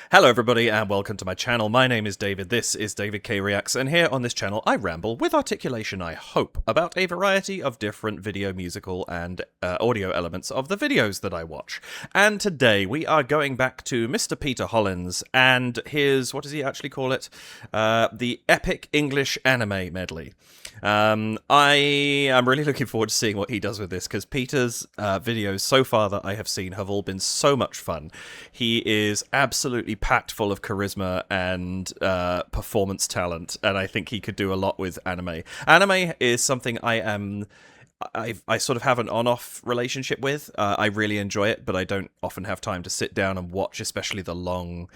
Hello everybody and welcome to my channel. My name is David, this is David K Reacts, and here on this channel I ramble, with articulation I hope, about a variety of different video, musical and audio elements of the videos that I watch. And today we are going back to Mr. Peter Hollens and his, what does he actually call it? The Epic English Anime Medley. I am really looking forward to seeing what he does with this, because Peter's videos so far that I have seen have all been so much fun. He is absolutely packed full of charisma and performance talent, and I think he could do a lot with anime. Anime is something I sort of have an on-off relationship with. I really enjoy it, but I don't often have time to sit down and watch, especially the long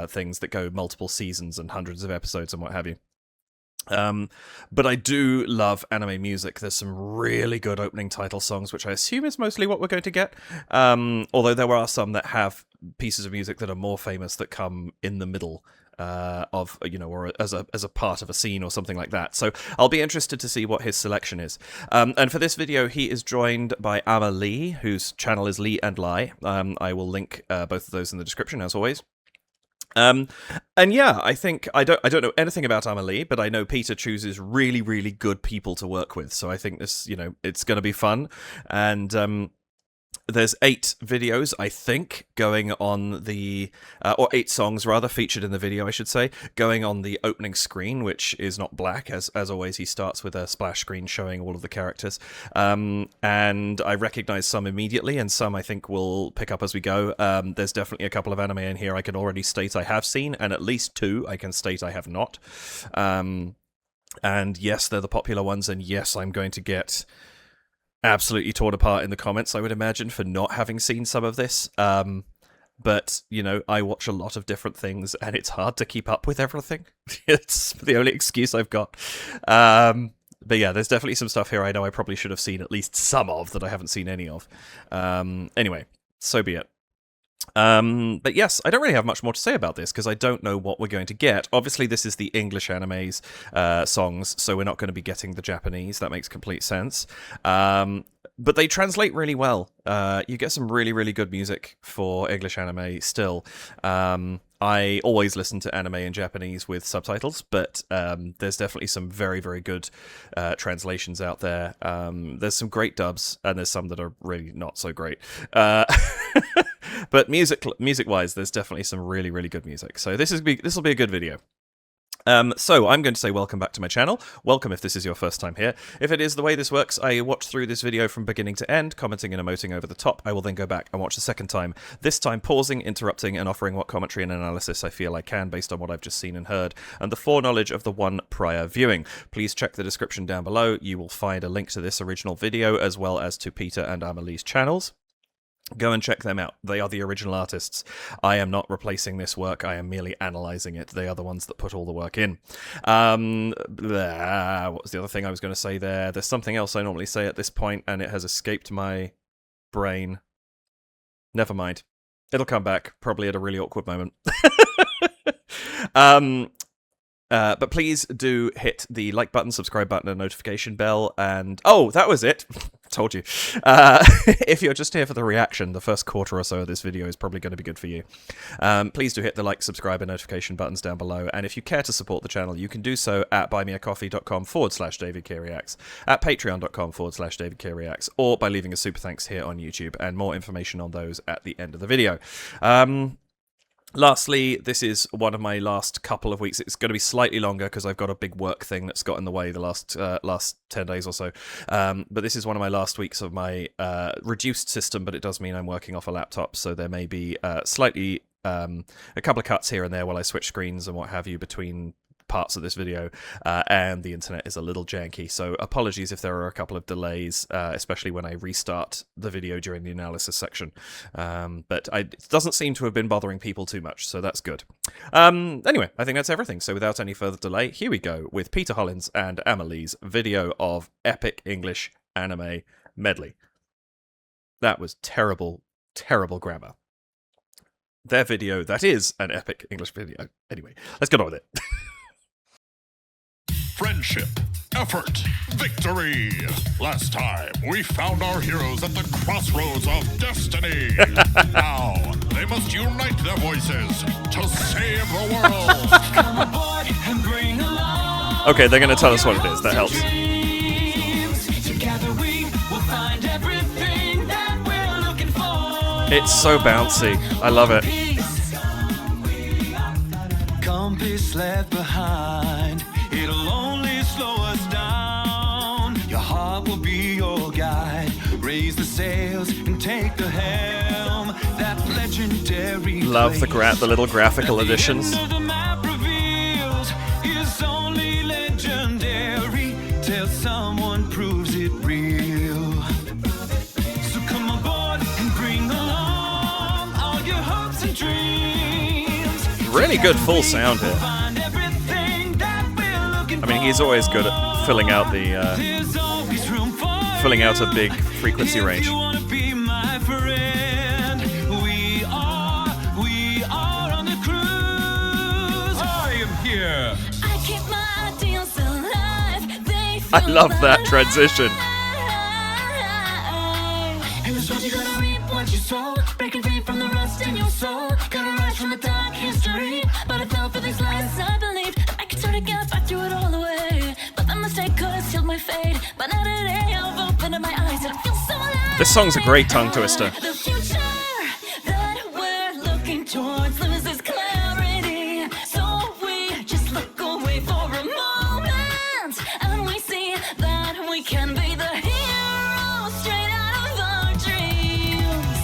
things that go multiple seasons and hundreds of episodes and what have you. But I do love anime music. There's some really good opening title songs, which I assume is mostly what we're going to get. Although there are some that have pieces of music that are more famous that come in the middle of, or as a part of a scene or something like that. So I'll be interested to see what his selection is. And for this video, he is joined by AmaLee, whose channel is Lee and Lie. I will link both of those in the description, as always. And yeah, I think I don't know anything about AmaLee, but I know Peter chooses really, really good people to work with. So I think this, it's going to be fun. And there's 8 videos, I think, going on the, or 8 songs rather, featured in the video, I should say, going on the opening screen, which is not black. As always, he starts with a splash screen showing all of the characters. And I recognize some immediately, and some I think will pick up as we go. There's definitely a couple of anime in here I can already state I have seen, and at least 2 I can state I have not. And yes, they're the popular ones, and yes, I'm going to get absolutely torn apart in the comments, I would imagine, for not having seen some of this. But, I watch a lot of different things, and it's hard to keep up with everything. It's the only excuse I've got. But yeah, there's definitely some stuff here I know I probably should have seen at least some of that I haven't seen any of. Anyway, so be it. But yes, I don't really have much more to say about this because I don't know what we're going to get. Obviously, this is the English animes songs, so we're not going to be getting the Japanese. That makes complete sense. But they translate really well. You get some really, really good music for English anime still. I always listen to anime in Japanese with subtitles, but there's definitely some very, very good translations out there. There's some great dubs, and there's some that are really not so great. But music-wise, there's definitely some really, really good music. So this will be a good video. So I'm going to say welcome back to my channel. Welcome if this is your first time here. If it is, the way this works, I watch through this video from beginning to end, commenting and emoting over the top. I will then go back and watch the second time, this time pausing, interrupting, and offering what commentary and analysis I feel I can based on what I've just seen and heard, and the foreknowledge of the one prior viewing. Please check the description down below. You will find a link to this original video, as well as to Peter and AmaLee's channels. Go and check them out. They are the original artists. I am not replacing this work. I am merely analysing it. They are the ones that put all the work in. What was the other thing I was going to say there? There's something else I normally say at this point, and it has escaped my brain. Never mind. It'll come back, probably at a really awkward moment. But please do hit the like button, subscribe button, and notification bell. And oh, that was it. Told you. If you're just here for the reaction, the first quarter or so of this video is probably going to be good for you. Please do hit the like, subscribe, and notification buttons down below. And if you care to support the channel, you can do so at buymeacoffee.com/DavidKReacts, at patreon.com/DavidKReacts, or by leaving a super thanks here on YouTube. And more information on those at the end of the video. Lastly, this is one of my last couple of weeks. It's going to be slightly longer because I've got a big work thing that's got in the way the last 10 days or so. But this is one of my last weeks of my reduced system, but it does mean I'm working off a laptop, so there may be slightly a couple of cuts here and there while I switch screens and what have you between parts of this video, and the internet is a little janky, so apologies if there are a couple of delays, especially when I restart the video during the analysis section. But it doesn't seem to have been bothering people too much, so that's good. Anyway, I think that's everything, so without any further delay, here we go with Peter Hollens and AmaLee's video of Epic English Anime Medley. That was terrible, terrible grammar. Their video, that is an epic English video. Anyway, let's get on with it. Friendship, effort, victory! Last time, we found our heroes at the crossroads of destiny. Now, They must unite their voices to save the world. Come aboard and bring along. Okay, they're gonna tell us what it is. That helps. Together we will find everything that we're looking for. It's so bouncy. I love it. Compass left behind, it'll only slow us down. Your heart will be your guide. Raise the sails and take the helm. That legendary Love the little graphical additions. the map reveals is only legendary till someone proves it real. So come aboard and bring along all your hopes and dreams. Really good full sound here. Find everything that we're looking I mean, he's always good at filling out the There's always room for filling out a big frequency range. If you wanna be my friend, we are on the cruise. I am here. I keep my ideals alive. They I feel love that alive. transition. In this world, you're gonna reap what you sow. Breaking free from the rust in your soul. Gonna rise from a dark history. But I fell for these lies. I believed I could turn again if I threw it all away. But the mistake could have sealed my fate. But now today I've opened up my eyes and I feel so alive. This song's a great tongue twister. The future that we're looking towards loses clarity. So we just look away for a moment. And we see that we can be the heroes straight out of our dreams.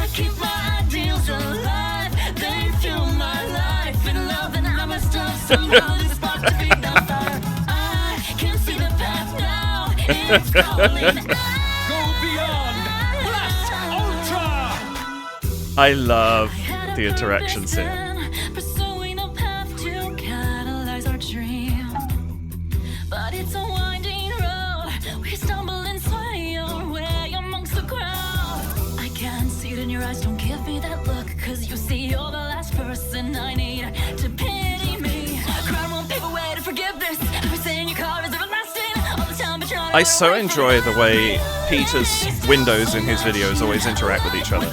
I keep my ideals alive. They fuel my life in love. And I must have somehow this spark to feed the fire. I can see the path now. It's calling out. Go beyond. Blast Ultra. I love the interactions here. Pursuing a path to catalyze our dream. But it's a winding road. We stumble and sway our way amongst the crowd. I can see it in your eyes. Don't give me that look. Cause you see you're the last person I need to pity me. Crowd won't pave a way to forgiveness. Everything you carve is everlasting. All the time betraying. I so enjoy the way Peter's windows in his videos always interact with each other.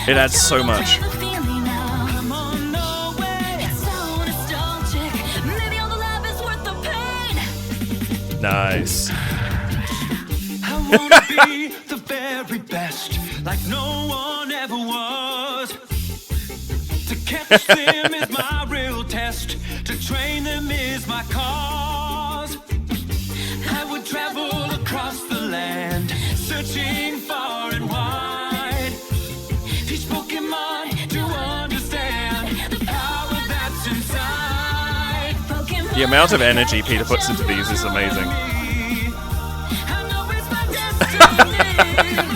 It adds so much. Come on, no way. It's so nostalgic. Maybe all the love is worth the pain. Nice. I wanna be the very best, like no one ever was. To catch them is my real test. To train them is my cause. I would travel across the land, searching far and wide. Teach Pokemon to understand the power that's inside. Pokemon. The amount of energy Peter puts into these is amazing. I know it's my destiny.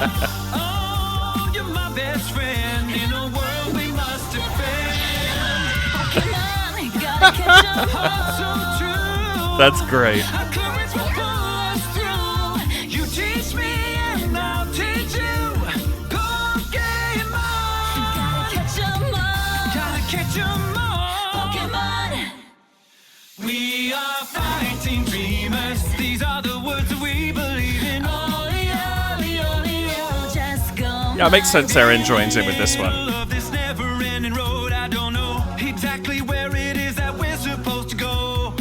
Oh, you're my best friend in a world we must defend. Pokemon, gotta catch 'em. Heart so true. That's great. Our courage will pull us through. You teach me and I'll teach you. Pokemon, Gotta catch 'em all. gotta catch 'em all. Pokemon. We are fighting dreamers. These are the words that we believe in. Ollie, ollie, ollie, oh, just go. Yeah, it makes sense Aaron joins in with this one. Of this never-ending road, I don't know exactly where it is that we're supposed to go.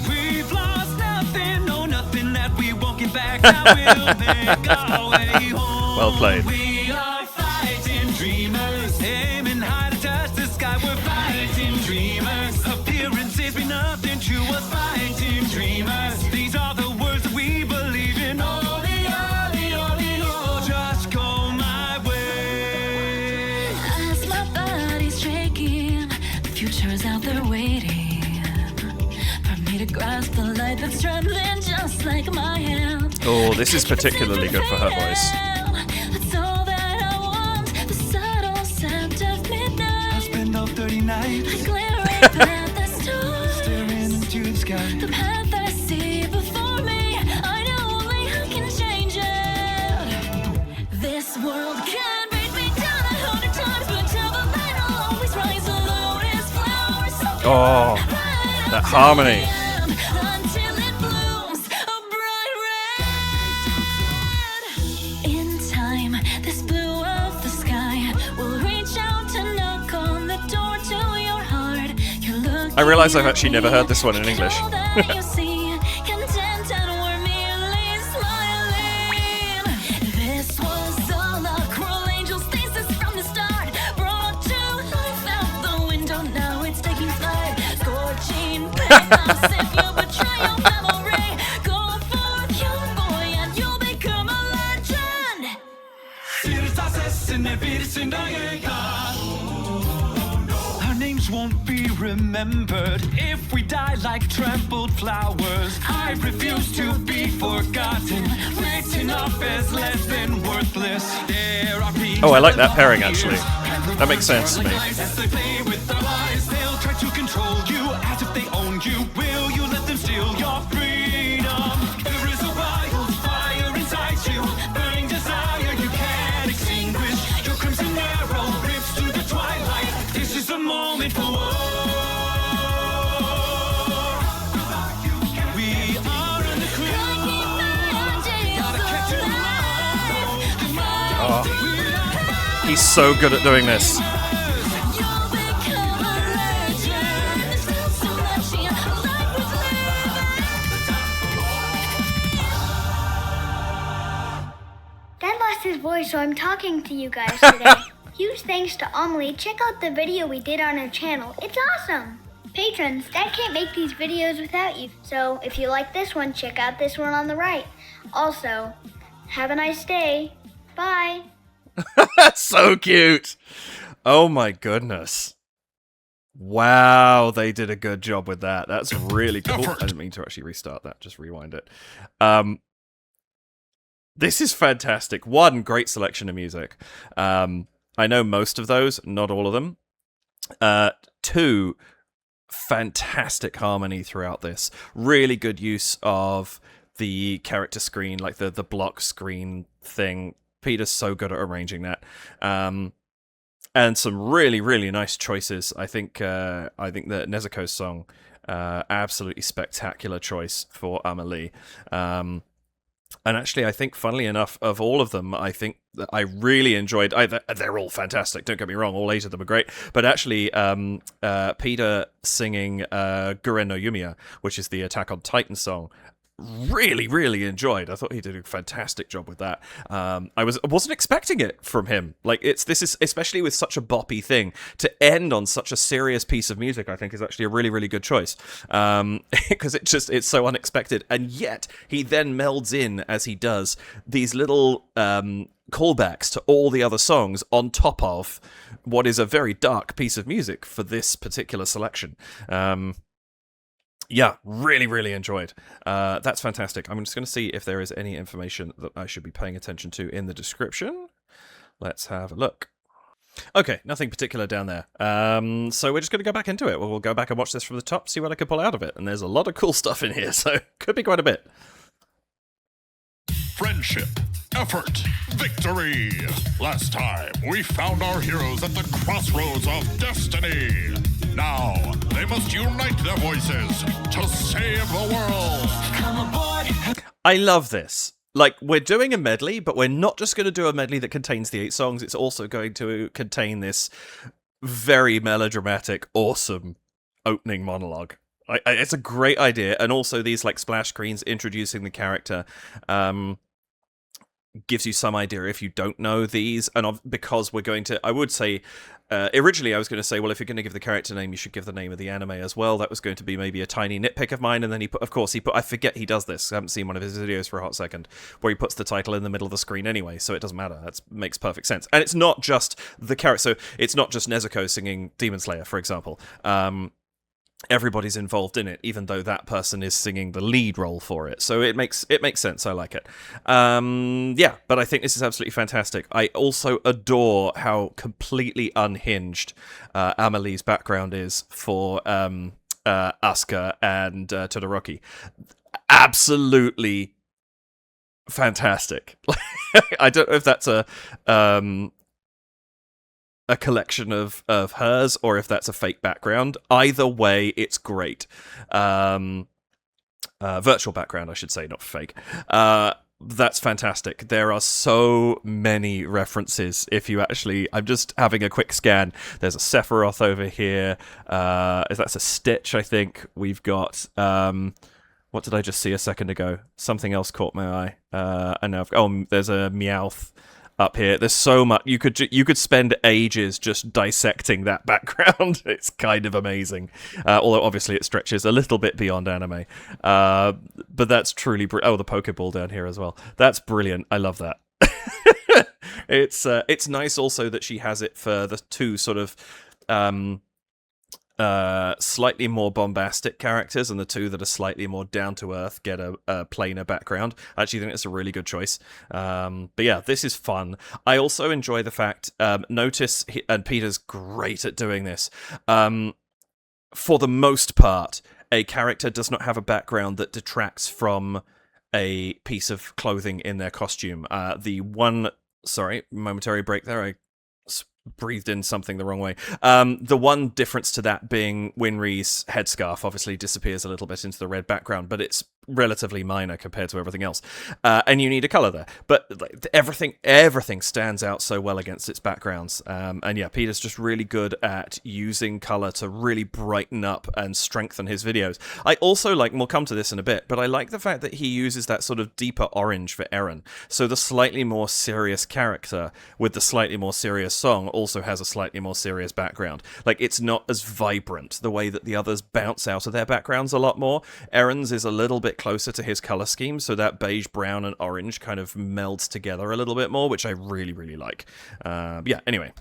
We've lost nothing, no nothing that we won't get back. Now we'll make our way home. Well played. We are fighting dreamers, aiming high to touch the sky. We're fighting dreamers. Appearances be nothing to us. Fighting dreamers. These are the words that we believe in. Ollie, ollie, ollie, oh, just go my way. As my body's shaking, the future's out there waiting for me to grasp the light that's trembling just like my hand. Oh, this is particularly good for her voice. That's all that I want. The subtle scent of midnight. I spend all 30 I nights glare up at the stars. staring into the sky. The path I see before me, I know only I can change it. This world can beat me down 100 times, but till the light I'll always rise. A lotus flower, so Oh, bright that harmony. until it blooms a bright red. In time, this blue of the sky will reach out and I realise I've actually never heard this one in English. This was all a cruel angel's thesis from the start. Brought to life out the window, now it's taking flight. Scorching pathos if you betray your memory. Go forth, young boy, and you'll become a legend. Our names won't be remembered if we die like trampled flowers. I refuse to be forgotten, written off as less than worthless. There are Oh, I like that pairing, actually. That makes sense to me. As they play with their lives, they'll try to control you as if they own you. Will you let them steal your freedom? There is a wild fire inside you, burning desire you can't extinguish. Your crimson arrow rips through the twilight. This is the moment for war. We are in the crew. Gotta catch it alive. Oh. He's so good at doing this. You'll become a legend. There's still so much in life worth living. Dad lost his voice, so I'm talking to you guys today. Huge thanks to AmaLee. Check out the video we did on her channel. It's awesome. Patrons, Dad can't make these videos without you. So if you like this one, check out this one on the right. Also, have a nice day. Bye. That's so cute. Oh my goodness. Wow, they did a good job with that. That's really cool. I didn't mean to actually restart that. Just rewind it. This is fantastic. One, great selection of music. I know most of those, not all of them. Two, fantastic harmony throughout this. Really good use of the character screen, like the block screen thing. Peter's so good at arranging that. And some really, really nice choices. I think that Nezuko's song, absolutely spectacular choice for AmaLee. And actually, I think, funnily enough, of all of them, I think that I really enjoyed... they're all fantastic, don't get me wrong, all 8 of them are great. But actually, Peter singing Guren no Yumiya, which is the Attack on Titan song, really, really enjoyed. I thought he did a fantastic job with that. I wasn't expecting it from him. Like, this is especially with such a boppy thing to end on such a serious piece of music. I think is actually a really, really good choice because it's so unexpected, and yet he then melds in as he does these little callbacks to all the other songs on top of what is a very dark piece of music for this particular selection. Yeah, really, really enjoyed. That's fantastic. I'm just going to see if there is any information that I should be paying attention to in the description. Let's have a look. Okay, nothing particular down there. So we're just going to go back into it. We'll go back and watch this from the top, see what I can pull out of it. And there's a lot of cool stuff in here, so could be quite a bit. Friendship, effort, victory. Last time, we found our heroes at the crossroads of destiny. Now, they must unite their voices to save the world. Come aboard. I love this. Like, we're doing a medley, but we're not just going to do a medley that contains the 8 songs. It's also going to contain this very melodramatic, awesome opening monologue. It's a great idea. And also these, like, splash screens introducing the character gives you some idea if you don't know these. And because we're going to, I would say, originally I was going to say, well, if you're going to give the character name, you should give the name of the anime as well. That was going to be maybe a tiny nitpick of mine. And then he put, I forget he does this. I haven't seen one of his videos for a hot second, where he puts the title in the middle of the screen anyway, so it doesn't matter. That makes perfect sense. And it's not just the character, so it's not just Nezuko singing Demon Slayer, for example. Everybody's involved in it, even though that person is singing the lead role for it. So it makes sense. I like it. Yeah, but I think this is absolutely fantastic. I also adore how completely unhinged AmaLee's background is for Asuka and Todoroki. Absolutely fantastic. I don't know if that's a collection of hers or if that's a fake background. Either way, it's great. Virtual background, I should say, not fake. That's fantastic. There are so many references. If you actually, I'm just having a quick scan. There's a Sephiroth over here. That's a Stitch, I think. We've got, what did I just see a second ago? Something else caught my eye. And now, there's a Meowth up here. There's so much. You could spend ages just dissecting that background. It's kind of amazing. Although obviously it stretches a little bit beyond anime. But that's truly the Pokeball down here as well. That's brilliant. I love that. It's nice also that she has it for the two sort of slightly more bombastic characters, and the two that are slightly more down to earth get a plainer background. I actually think it's a really good choice. But yeah, this is fun. I also enjoy the fact, notice, and Peter's great at doing this, for the most part, a character does not have a background that detracts from a piece of clothing in their costume. Momentary break there. I breathed in something the wrong way. The one difference to that being Winry's headscarf obviously disappears a little bit into the red background, but it's relatively minor compared to everything else. And you need a color there. But everything stands out so well against its backgrounds. And yeah, Peter's just really good at using color to really brighten up and strengthen his videos. I also like, and we'll come to this in a bit, but I like the fact that he uses that sort of deeper orange for Eren. So the slightly more serious character with the slightly more serious song also has a slightly more serious background. Like, it's not as vibrant the way that the others bounce out of their backgrounds a lot more. Eren's is a little bit closer to his color scheme, so that beige, brown, and orange kind of melds together a little bit more, which I really, really like. Yeah, anyway.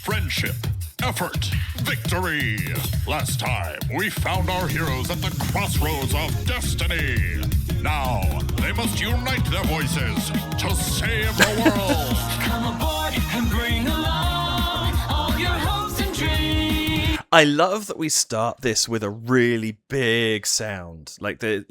Friendship, effort, victory. Last time, we found our heroes at the crossroads of destiny. Now, they must unite their voices to save the world. Come aboard and bring along all your hopes and dreams. I love that we start this with a really big sound. Like, it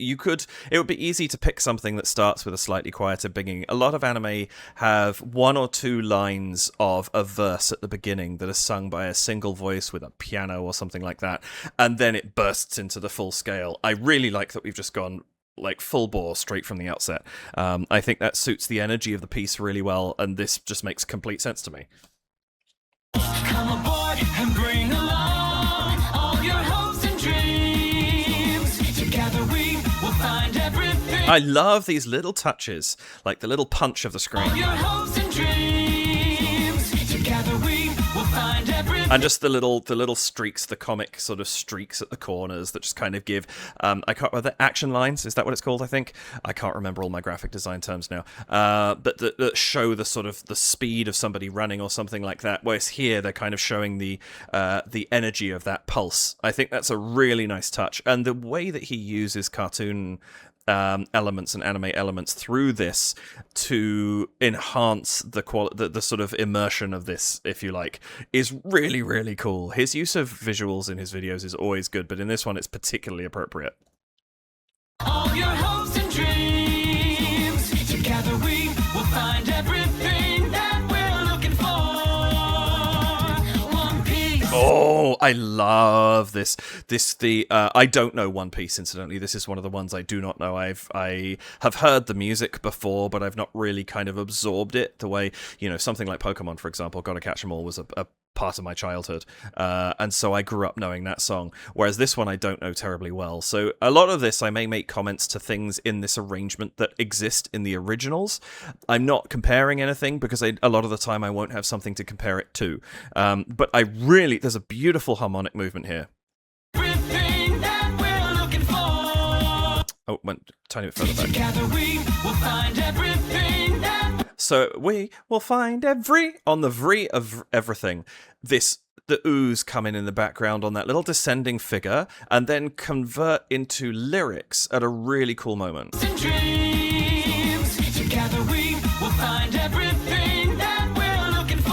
would be easy to pick something that starts with a slightly quieter beginning. A lot of anime have one or two lines of a verse at the beginning that are sung by a single voice with a piano or something like that, and then it bursts into the full scale. I really like that we've just gone like full bore straight from the outset. I think that suits the energy of the piece really well, and this just makes complete sense to me. Come aboard and bring along all your hopes and dreams. Together we will find everything. I love these little touches, like the little punch of the screen. All your hopes and dreams. Together we will find everything. And just the little streaks, the comic sort of streaks at the corners that just kind of give, I can't remember, the action lines, is that what it's called, I think? I can't remember all my graphic design terms now. But that show the sort of the speed of somebody running or something like that, whereas here they're kind of showing the energy of that pulse. I think that's a really nice touch. And the way that he uses cartoon elements and anime elements through this to enhance the sort of immersion of this, if you like, is really, really cool. His use of visuals in his videos is always good, but in this one it's particularly appropriate. All your hopes and dreams. Together we will find everything that we're looking for. One Piece. Oh, I love this. I don't know One Piece, incidentally. This is one of the ones I do not know. I have heard the music before, but I've not really kind of absorbed it the way, something like Pokemon, for example. Gotta Catch 'Em All was a part of my childhood, and so I grew up knowing that song, whereas this one I don't know terribly well. So a lot of this I may make comments to things in this arrangement that exist in the originals. I'm not comparing anything because a lot of the time I won't have something to compare it to, but there's a beautiful harmonic movement here. Everything that we're looking for. Oh, went a tiny bit further back. Together we will find everything that. So we will find on the vree of everything. The ooze come in the background on that little descending figure, and then convert into lyrics at a really cool moment. Dreams. Together we will find everything that we're looking for.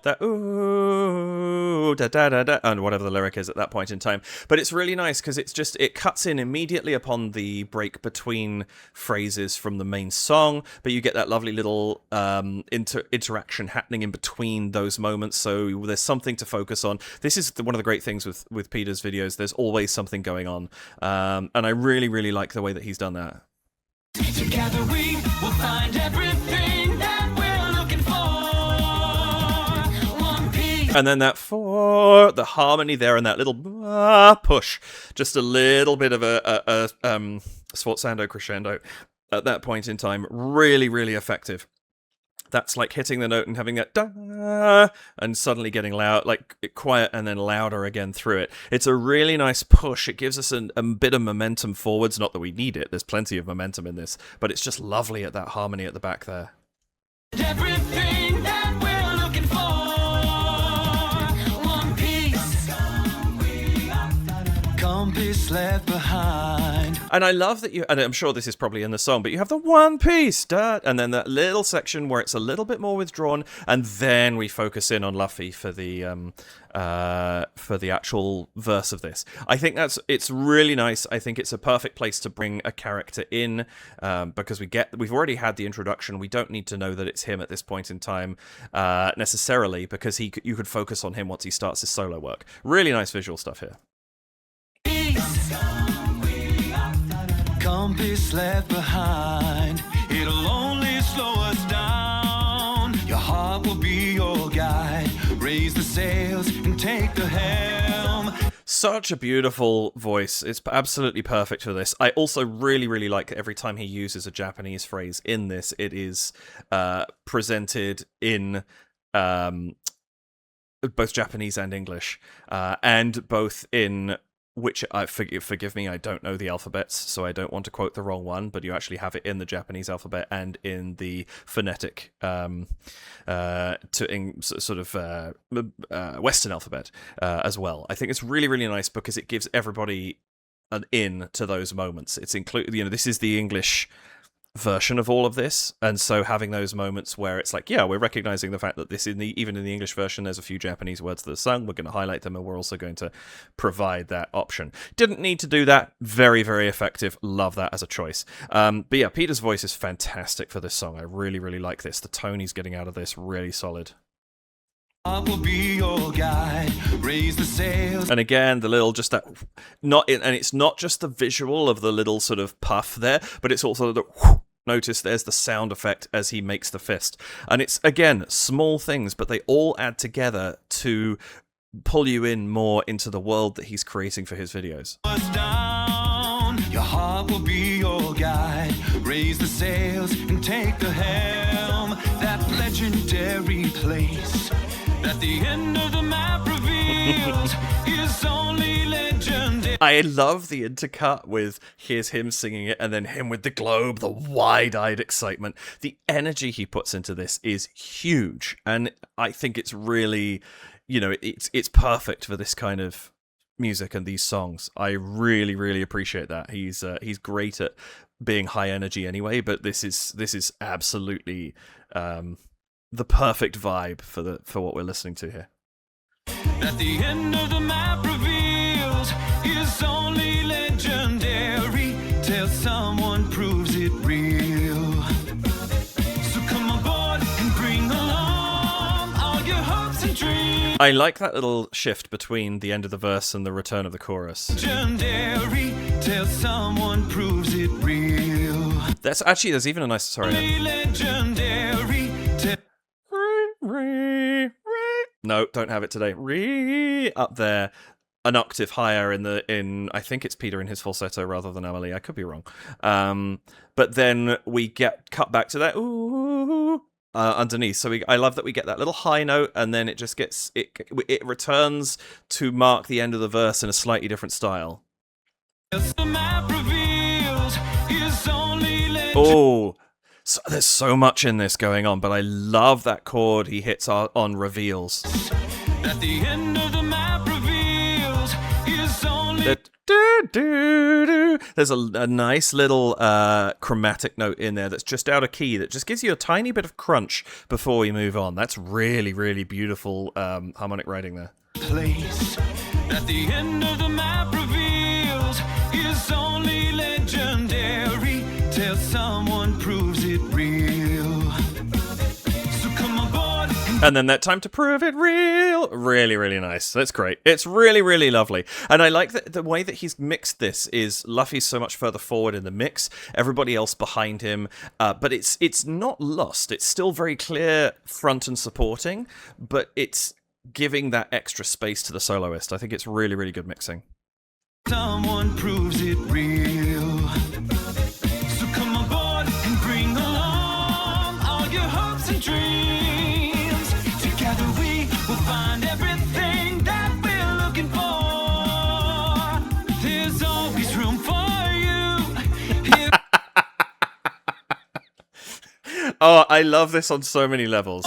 That ooh, da da da da, and whatever the lyric is at that point in time. But it's really nice because it cuts in immediately upon the break between phrases from the main song, but you get that lovely little interaction happening in between those moments, so there's something to focus on. This is one of the great things with Peter's videos. There's always something going on, and I really, really like the way that he's done that. Together we will find everything that we're looking for. One Piece. And then the harmony there and that little push, just a little bit of a sforzando crescendo at that point in time, really, really effective. That's like hitting the note and having that da, and suddenly getting loud, like quiet and then louder again through it. It's a really nice push. It gives us a bit of momentum forwards. Not that we need it. There's plenty of momentum in this, but it's just lovely at that harmony at the back there. Everything that we're looking for. One Piece. Compass left behind. And I love that and I'm sure this is probably in the song, but you have the One Piece, and then that little section where it's a little bit more withdrawn, and then we focus in on Luffy for the actual verse of this. I think it's really nice. I think it's a perfect place to bring a character in, because we've already had the introduction. We don't need to know that it's him at this point in time necessarily, because you could focus on him once he starts his solo work. Really nice visual stuff here. Compass left behind, it'll only slow us down. Your heart will be your guide. Raise the sails and take the helm. Such a beautiful voice. It's absolutely perfect for this. I also really, really like every time he uses a Japanese phrase in this, it is presented in both Japanese and English, and both in which, forgive me, I don't know the alphabets, so I don't want to quote the wrong one, but you actually have it in the Japanese alphabet and in the phonetic Western alphabet as well. I think it's really, really nice because it gives everybody an in to those moments. It's this is the English version of all of this, and so having those moments where it's like, yeah, we're recognizing the fact that this even in the English version there's a few Japanese words that are sung, we're going to highlight them, and we're also going to provide that option. Didn't need to do that. Very, very effective. Love that as a choice. But yeah, Peter's voice is fantastic for this song. I really, really like this. The tone he's getting out of this, really solid. I will be your guide. Raise the sails. And again, the little just that and it's not just the visual of the little sort of puff there, but it's also the notice there's the sound effect as he makes the fist. And it's again small things, but they all add together to pull you in more into the world that he's creating for his videos. Down. Your heart will be your guide. Raise the sails and take the helm. That legendary place at the end of the map reveals is only legendary. I love the intercut with here's him singing it and then him with the globe, the wide-eyed excitement. The energy he puts into this is huge, and I think it's really, it's perfect for this kind of music and these songs. I really, really appreciate that. He's great at being high energy anyway, but this is absolutely the perfect vibe for what we're listening to here. At the end of the map reveals is only legendary till someone proves it real. So come aboard and bring along all your hopes and dreams. I like that little shift between the end of the verse and the return of the chorus. Legendary till someone proves it real. There's even a nice Legendary till no, don't have it today. Re up there, an octave higher in I think it's Peter in his falsetto rather than AmaLee. I could be wrong. But then we get cut back to that ooh underneath. So I love that we get that little high note, and then it just gets it returns to mark the end of the verse in a slightly different style. the map reveals is only Oh. So there's so much in this going on, but I love that chord he hits on reveals. At the end of the map reveals is only There's a nice little chromatic note in there that's just out of key that just gives you a tiny bit of crunch before we move on. That's really, really beautiful harmonic writing there. place. At the end of the map reveals is only legendary till someone proves it real. So come aboard and And then that time to prove it real. Really, really nice. That's great. It's really, really lovely. And I like that the way that he's mixed this is Luffy's so much further forward in the mix, everybody else behind him, but it's not lost. It's still very clear front and supporting, but it's giving that extra space to the soloist. I think it's really, really good mixing. Someone proves it real. So come aboard and bring along all your hopes and dreams. Together we will find everything that we're looking for. There's always room for you. Here Oh, I love this on so many levels.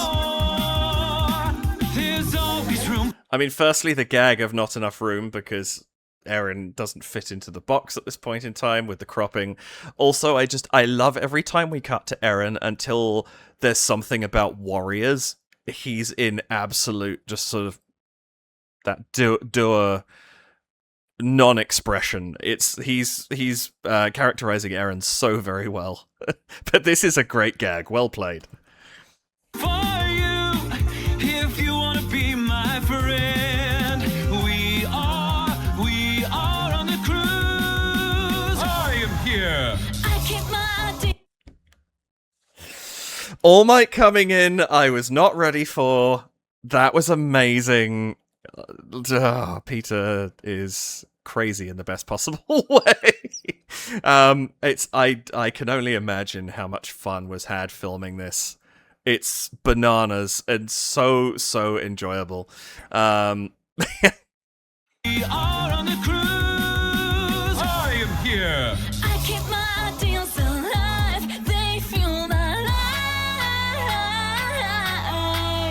there's always room. I mean, firstly, the gag of not enough room because Eren doesn't fit into the box at this point in time with the cropping. Also, I love every time we cut to Eren until there's something about warriors. He's in absolute just sort of that doer non-expression. He's characterizing Eren so very well. But this is a great gag. Well played. For you, if you want to be my friend, we are on the cruise. I am here. I keep my ID. All Might coming in, I was not ready for. That was amazing. Peter is crazy in the best possible way. I can only imagine how much fun was had filming this. It's bananas and so enjoyable. We are on the cruise. I am here. I keep my ideals alive. They fuel my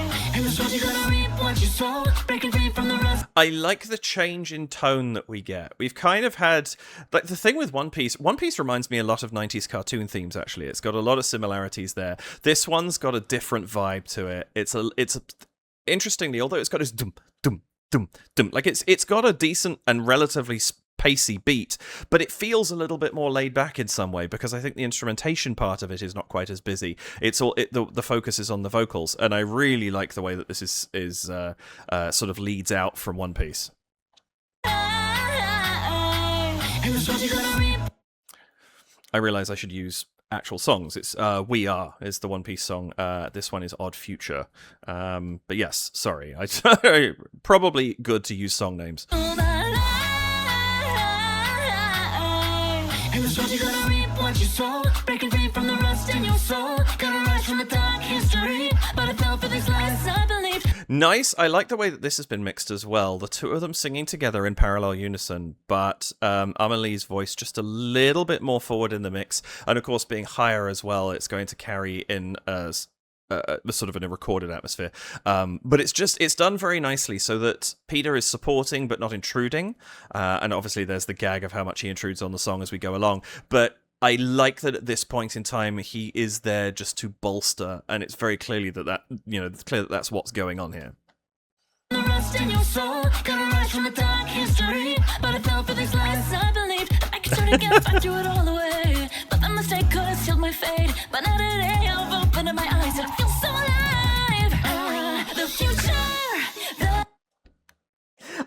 life. And the soul's gonna reap what you sow, breaking free from the rust. I like the change in tone that we get. We've kind of had, like, the thing with One Piece reminds me a lot of 90s cartoon themes, actually. It's got a lot of similarities there. This one's got a different vibe to it. Interestingly, although it's got this dum, dum, dum, dum, like, it's got a decent and relatively pacey beat, but it feels a little bit more laid back in some way because I think the instrumentation part of it is not quite as busy. The focus is on the vocals, and I really like the way that this is sort of leads out from One Piece. And the soul's gonna reap. I realize I should use actual songs. It's We Are is the One Piece song. This one is Odd Future. But yes, sorry. Probably good to use song names. And the soul's gonna reap what you sow, breaking free from the rust in your soul. Gotta rise from a dark history, but I fell for these lies I believed. Nice. I like the way that this has been mixed as well. The two of them singing together in parallel unison, but AmaLee's voice just a little bit more forward in the mix, and of course being higher as well, it's going to carry in sort of in a recorded atmosphere. But it's done very nicely so that Peter is supporting but not intruding. And obviously there's the gag of how much he intrudes on the song as we go along. But I like that at this point in time he is there just to bolster, and it's very clearly it's clear that that's what's going on here. The rust in your soul, gotta rise from a dark history, but I fell for these lies I believed. I could start again if I threw it all away, but the mistake could have sealed my fate. But now today I've opened up my eyes and I feel so alive. The future.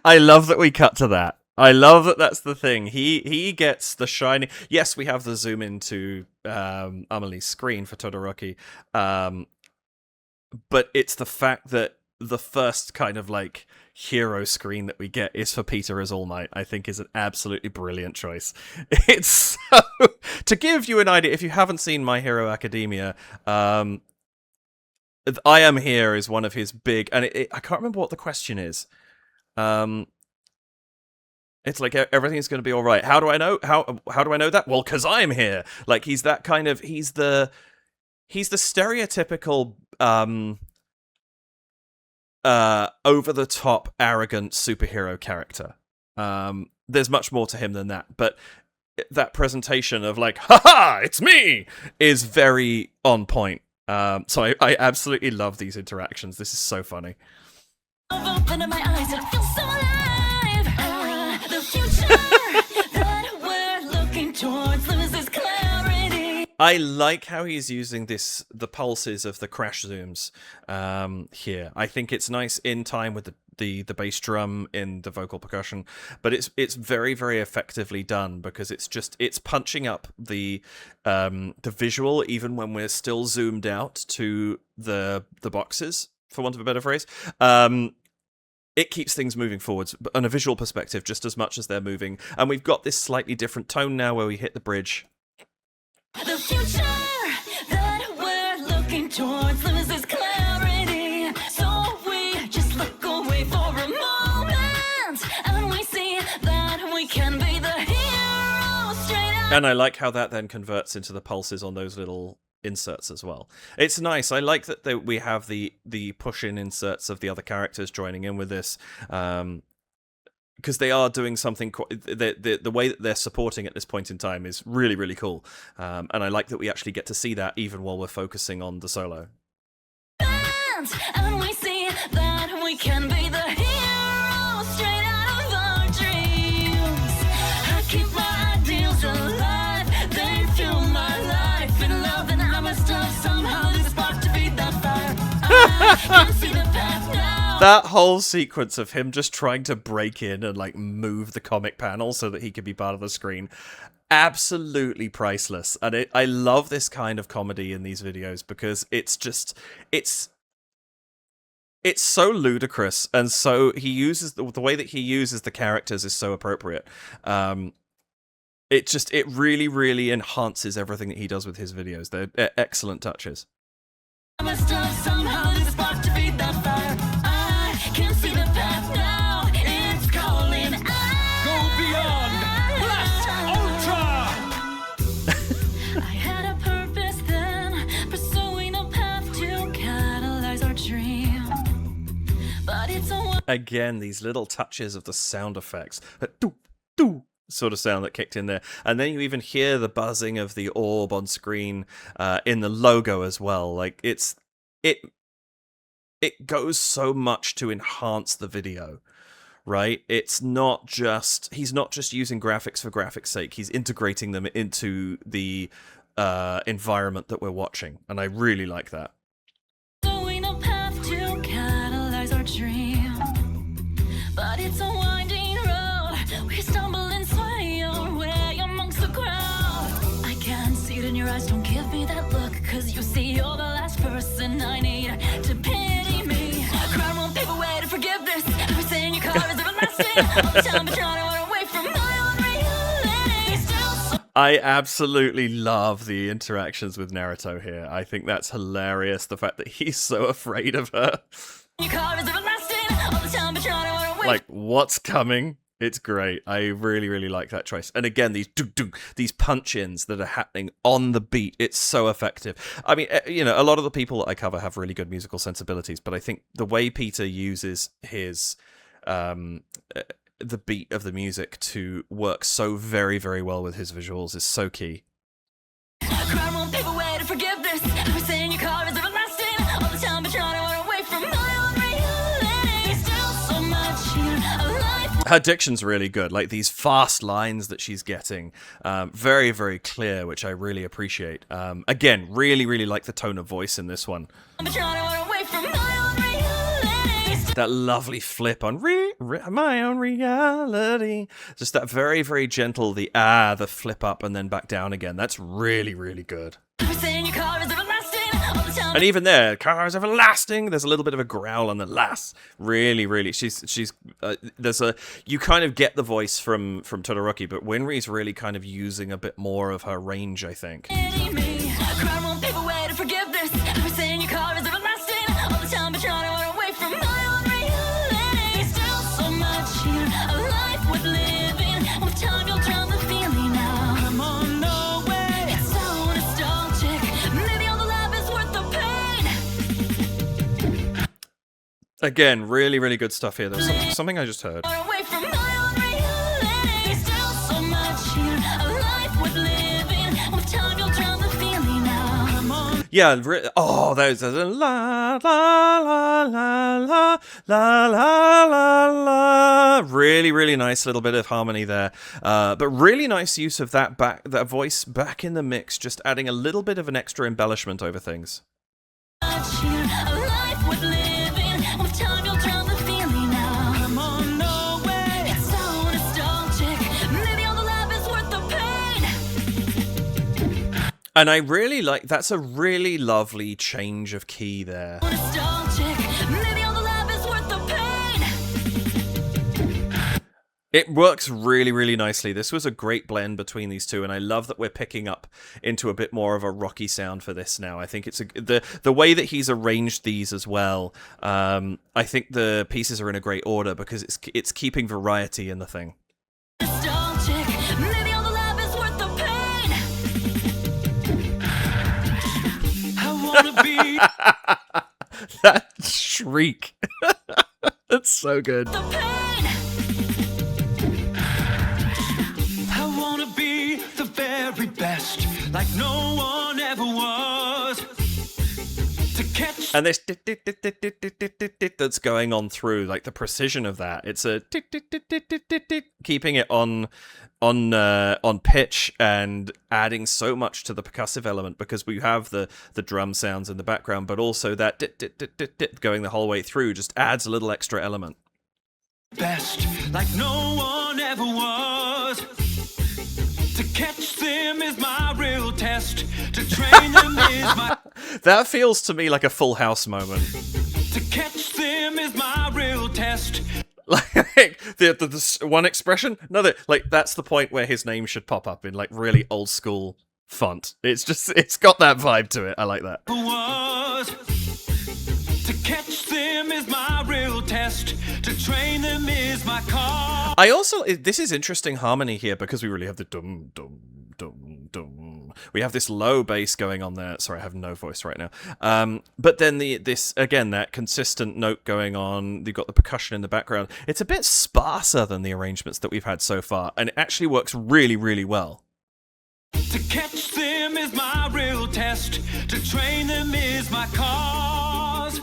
I love that we cut to that. I love that that's the thing. He gets the shining. Yes, we have the zoom into AmaLee's screen for Todoroki, but it's the fact that the first kind of like hero screen that we get is for Peter as All Might, I think is an absolutely brilliant choice. It's so... To give you an idea, if you haven't seen My Hero Academia, I Am Here is one of his big... And I can't remember what the question is. It's like, everything's going to be all right. How do I know? How do I know that? Well, because I'm here. Like, he's that kind of... He's the stereotypical... over-the-top, arrogant superhero character. There's much more to him than that, but that presentation of like, "Ha-ha, it's me!" is very on point. So I absolutely love these interactions. This is so funny. I've opened up my eyes and I feel so alive. The future that we're looking towards loses clarity. I like how he's using the pulses of the crash zooms here. I think it's nice in time with the bass drum in the vocal percussion, but it's very, very effectively done because it's punching up the visual even when we're still zoomed out to the boxes, for want of a better phrase. It keeps things moving forwards on a visual perspective just as much as they're moving, and we've got this slightly different tone now where we hit the bridge. The future that we're looking towards loses clarity, so we just look away for a moment, and we see that we can be the hero straight out. And I like how that then converts into the pulses on those little inserts as well. It's nice. I like that we have the push-in inserts of the other characters joining in with this. Because they are doing something, the way that they're supporting at this point in time is really, really cool. And I like that we actually get to see that even while we're focusing on the solo. And we see that we can be the hero straight out of our dreams. I keep my ideals alive, they fuel my life in love, and I must have somehow this spark to beat that fire. I can see the path now. That whole sequence of him just trying to break in and like move the comic panel so that he could be part of the screen, absolutely priceless. And I love this kind of comedy in these videos because it's so ludicrous, and so he uses the way that he uses the characters is so appropriate. It really, really enhances everything that he does with his videos. They're excellent touches. I must have somehow this spark to beat that fire. I can see the path now. It's calling out. Go beyond! Blast! Ultra! I had a purpose then, pursuing a path to catalyze our dream. But it's a Again, these little touches of the sound effects. That doo, doo sort of sound that kicked in there. And then you even hear the buzzing of the orb on screen in the logo as well. Like, it goes so much to enhance the video, right? It's not just, he's not just using graphics for graphics' sake. He's integrating them into the environment that we're watching. And I really like that. pursuing a path to catalyze our dream. But it's a winding road. We stumble and sway our way amongst the crowd. I can see it in your eyes. Don't give me that look, 'cause you see you're the last person I need to pity me. Crime won't pave a way to forgiveness. Everything you carve is everlasting. All the time I'm trying to run away from my own reality. Still so I absolutely love the interactions with Naruto here. I think that's hilarious. The fact that he's so afraid of her. you carve is everlasting. All the time I'm trying to run away. Like, what's coming? It's great. I really, really like that choice. And again, these punch-ins that are happening on the beat, it's so effective. I mean, a lot of the people that I cover have really good musical sensibilities, but I think the way Peter uses his the beat of the music to work so very, very well with his visuals is so key. Crime won't pave a way to forgiveness. Everything you carve is everlasting. All the time I'm trying to run away from my own reality. Still so much here. A life Her diction's really good. Like, these fast lines that she's getting, very, very clear, which I really appreciate. Again, really, really like the tone of voice in this one. I'm trying to run away from my own reality. That lovely flip on my own reality. Just that very, very gentle, the flip up and then back down again. That's really, really good. Everything you carve is everlasting. All the time And even there, cars everlasting. There's a little bit of a growl on the last. Really, really, she's you kind of get the voice from Todoroki, but Winry's really kind of using a bit more of her range, I think. pity me. Crime won't pave a way to forgiveness. Everything you carve is everlasting. All the time I'm trying to run away from my own reality. Still so much here. A life worth living. With time you'll drown the feeling now. Come on, no way! It's so nostalgic. Maybe all the love is worth the pain. Again, really, really good stuff here. There's something I just heard. Run away from my own reality. Still so much here. A life worth living. With time you'll drown the feeling now. Come on! Yeah, those are la la la la la la la la la Really, really nice little bit of harmony there. But really nice use of that voice back in the mix, just adding a little bit of an extra embellishment over things. And I really like, that's a really lovely change of key there. It works really, really nicely. This was a great blend between these two, and I love that we're picking up into a bit more of a rocky sound for this now. I think it's the way that he's arranged these as well. I think the pieces are in a great order because it's keeping variety in the thing. That shriek. That's so good. I wanna be the very best, like no one ever was. To catch And this that's going on through, like the precision of that. It's a keeping it on pitch and adding so much to the percussive element because we have the drum sounds in the background, but also that going the whole way through just adds a little extra element. best, like no one ever was. To catch them is my real test. To train them is my That feels to me like a Full House moment. to catch them is my real test. Like the one expression, another, like that's the point where his name should pop up in like really old school font. It's got that vibe to it. I like that. Was to catch them is my real test. To train them is my call. I also, this is interesting harmony here because we really have the dum dum dum dum. We have this low bass going on there. Sorry, I have no voice right now. But then this again, that consistent note going on. You've got the percussion in the background. It's a bit sparser than the arrangements that we've had so far, and it actually works really, really well. To catch them is my real test. To train them is my cause.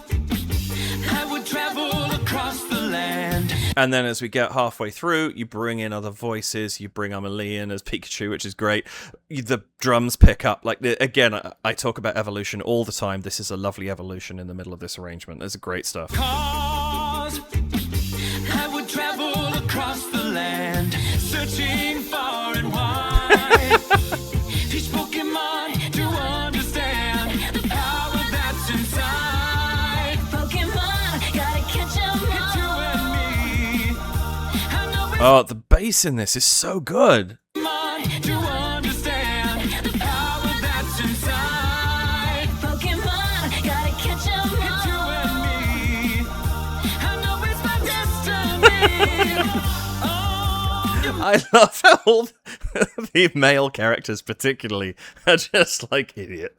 I would travel across the land. And then as we get halfway through, you bring in other voices. You bring AmaLee in as Pikachu, which is great. The drums pick up. Like, again, I talk about evolution all the time. This is a lovely evolution in the middle of this arrangement. It's great stuff. Cause I would travel across the land, searching far and wide. Teach Pokemon to understand the power that's inside. Pokemon, gotta catch 'em It's you all. and me. I know it's Oh, the bass in this is so good. Pokemon to understand the power that's inside. Pokemon, gotta catch 'em It's you all. and me. I know it's my destiny. Oh, you're I love how all the male characters particularly are just like idiot.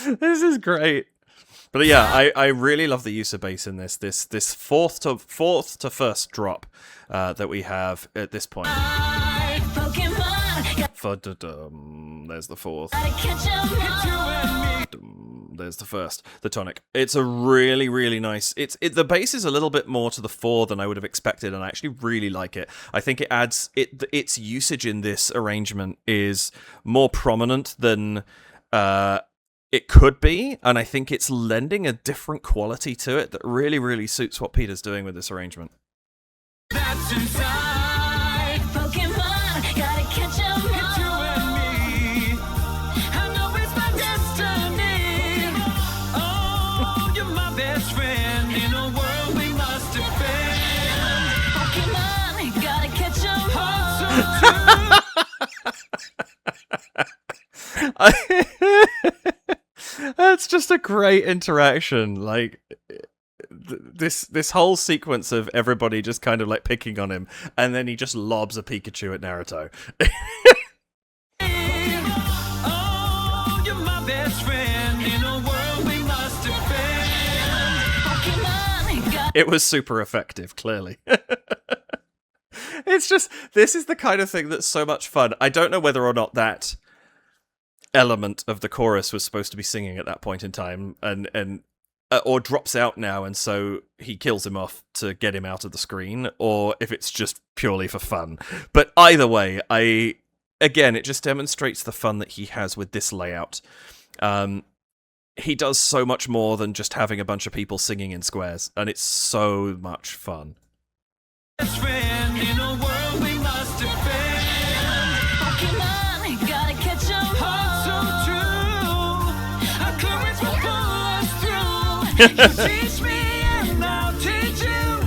This is great. But yeah, I really love the use of bass in this fourth to first drop that we have at this point. right. Fa-da-dum. There's the fourth. Gotta catch 'em all. There's the first, the tonic. It's a really, really nice. The bass is a little bit more to the fore than I would have expected, and I actually really like it. I think it adds its usage in this arrangement is more prominent than it could be, and I think it's lending a different quality to it that really, really suits what Peter's doing with this arrangement. That's inside. Pokemon, gotta catch 'em It's you all. and me. I know it's my destiny. Oh, you're my best friend in a world we must defend. Pokemon, gotta catch 'em all. So true. That's just a great interaction. Like this whole sequence of everybody just kind of like picking on him, and then he just lobs a Pikachu at Naruto. Oh, you're my best friend in a world we must defend. Pokemon, gotta It was super effective, clearly. It's just, this is the kind of thing that's so much fun. I don't know whether or not that element of the chorus was supposed to be singing at that point in time, and or drops out now, and so he kills him off to get him out of the screen, or if it's just purely for fun. But either way, again, it just demonstrates the fun that he has with this layout. He does so much more than just having a bunch of people singing in squares, and it's so much fun. Friend in a world we must defend. Pokemon, gotta catch 'em Heart so true, our courage will pull us through. You teach me and I'll teach you.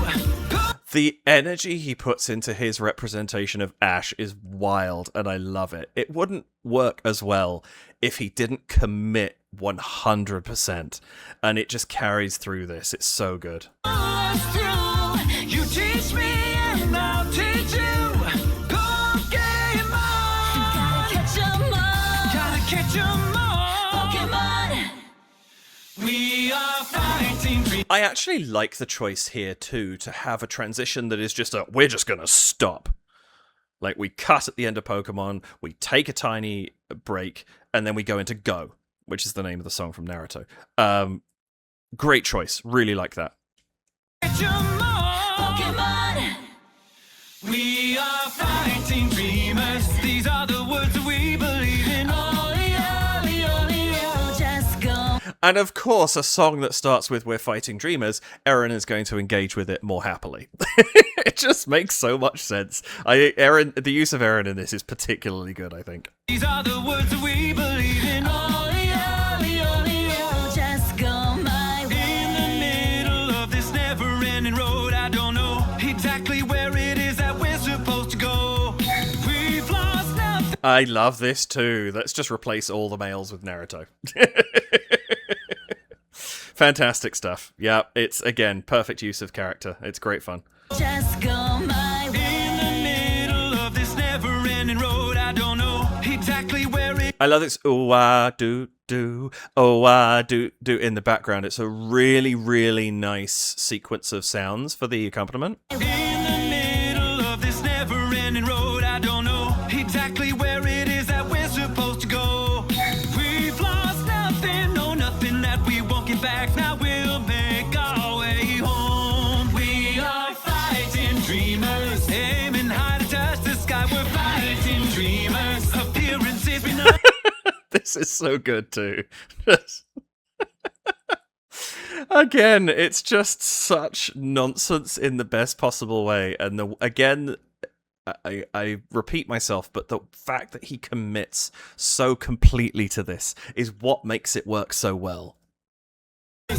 The energy he puts into his representation of Ash is wild, and I love it. It wouldn't work as well if he didn't commit 100%, and it just carries through this. It's so good. Pull us through. You teach me and I'll teach you. Pokemon, Gotta catch 'em all. gotta catch 'em all. Pokemon. We are fighting dreams. I actually like the choice here too, to have a transition that is just we're just gonna stop. Like, we cut at the end of Pokemon, we take a tiny break, and then we go into Go, which is the name of the song from Naruto. Great choice. Really like that. Catch 'em all. Pokemon. We are fighting dreamers. These are the words that we believe in. Ollie, ollie, ollie, oh, just go. And of course, a song that starts with "We're Fighting Dreamers," Eren is going to engage with it more happily. It just makes so much sense. The use of Eren in this is particularly good, I think. These are the words that we believe in. Ollie, ollie, ollie, oh, just go my way. In the middle of this never-ending road, I don't know exactly where it is that we're supposed to go. We've lost nothing. I love this too. Let's just replace all the males with Naruto. Fantastic stuff. Yeah, it's, again, perfect use of character. It's great fun. Just go my way. In the middle of this never-ending road, I don't know exactly where it. I love this oh I do in the background. It's a really, really nice sequence of sounds for the accompaniment. In the middle of this never-ending road, I don't know exactly where it is that we're supposed to go. We've lost nothing, no nothing that we won't get back. Now we'll make our way home. We are fighting dreamers, aiming high to touch the sky. We're fighting dreamers, appearances we know. This is so good too. Again, it's just such nonsense in the best possible way. And I repeat myself, but the fact that he commits so completely to this is what makes it work so well.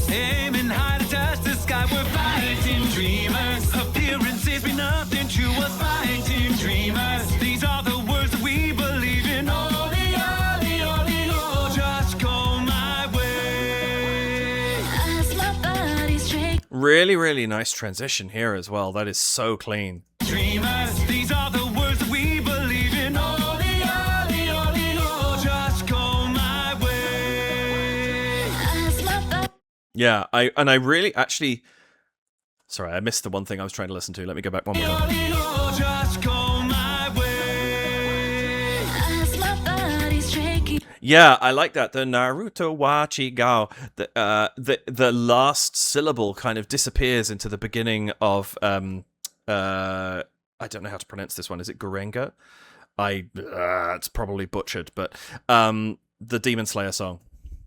Aiming high to touch the sky, we're fighting dreamers. Appearances mean nothing to us, fighting dreamers. These are the words that we believe in. Ollie, ollie, ollie, oh, just go my way. As my body's shaking. Really, really nice transition here as well. That is so clean. Dreamers, these are the words that we believe in. Ollie, ollie, ollie, oh, just go my way. As my body. Yeah, I really actually... Sorry, I missed the one thing I was trying to listen to. Let me go back one more time. Ollie, oh, just go my way. As my body's shaking. Yeah, I like that. The Naruto wa chigao. The last syllable kind of disappears into the beginning of I don't know how to pronounce this one. Is it Gurenge? It's probably butchered, but the Demon Slayer song.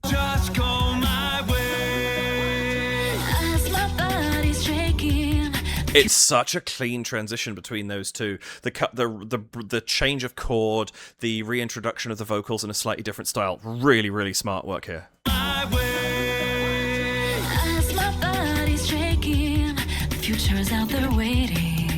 Just go my way. As my body's shaking. It's such a clean transition between those two. The change of chord, the reintroduction of the vocals in a slightly different style. Really, really smart work here. My way. As my body's shaking. The future is out there waiting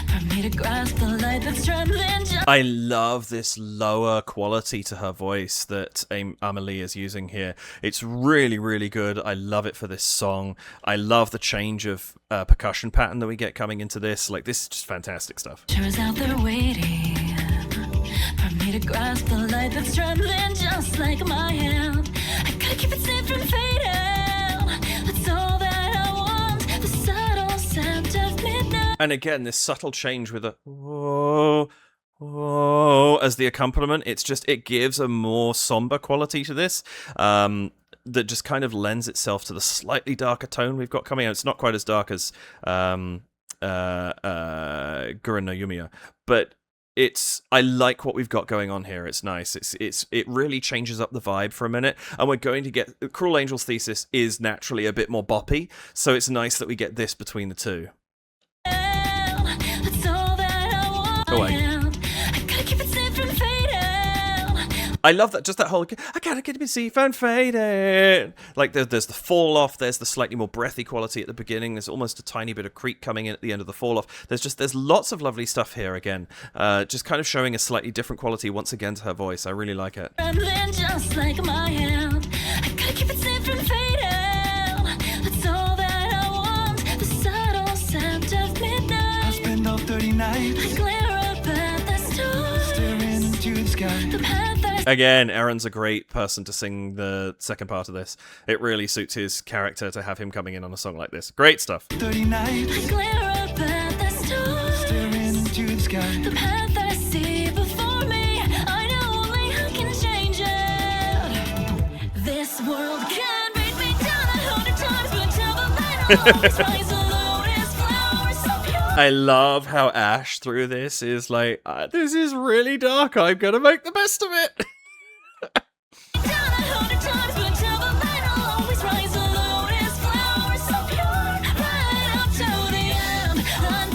for me to grasp the light that's trembling. I love this lower quality to her voice that AmaLee is using here. It's really, really good. I love it for this song. I love the change of percussion pattern that we get coming into this. Like, this is just fantastic stuff. Future is out there waiting for me to grasp the light that's trembling just like my hand. I gotta keep it safe from fading. That's all that I want. The subtle scent of midnight. And again, this subtle change with a whoa, whoa as the accompaniment. It gives a more somber quality to this. that just kind of lends itself to the slightly darker tone we've got coming out. It's not quite as dark as Guren no Yumiya, but I like what we've got going on here. It's nice. It really changes up the vibe for a minute, and we're going to get Cruel Angel's Thesis is naturally a bit more boppy, so it's nice that we get this between the two. Oh, wait. I love that, just that whole, I gotta get me see phone faded. Like, there's the fall off, there's the slightly more breathy quality at the beginning, there's almost a tiny bit of creak coming in at the end of the fall off. There's lots of lovely stuff here again. Just kind of showing a slightly different quality once again to her voice. I really like it. And then just like my hand, I gotta keep it safe from fading. That's all that I want, the subtle scent of midnight. I spend all 30 nights I glare up at the stars, staring into the sky. the path that Again, Aaron's a great person to sing the second part of this. It really suits his character to have him coming in on a song like this. Great stuff. 30 nights I glare up at the stars, staring into the sky. the path that I see before me. I know only I can change it. This world can beat me down 100 times, but till the light I'll always rise alone as flowers so pure. I love how Ash through this is like, this is really dark. I'm going to make the best of it. Down 100 times, but till the light I'll always rise alone as flowers so pure. Right up to the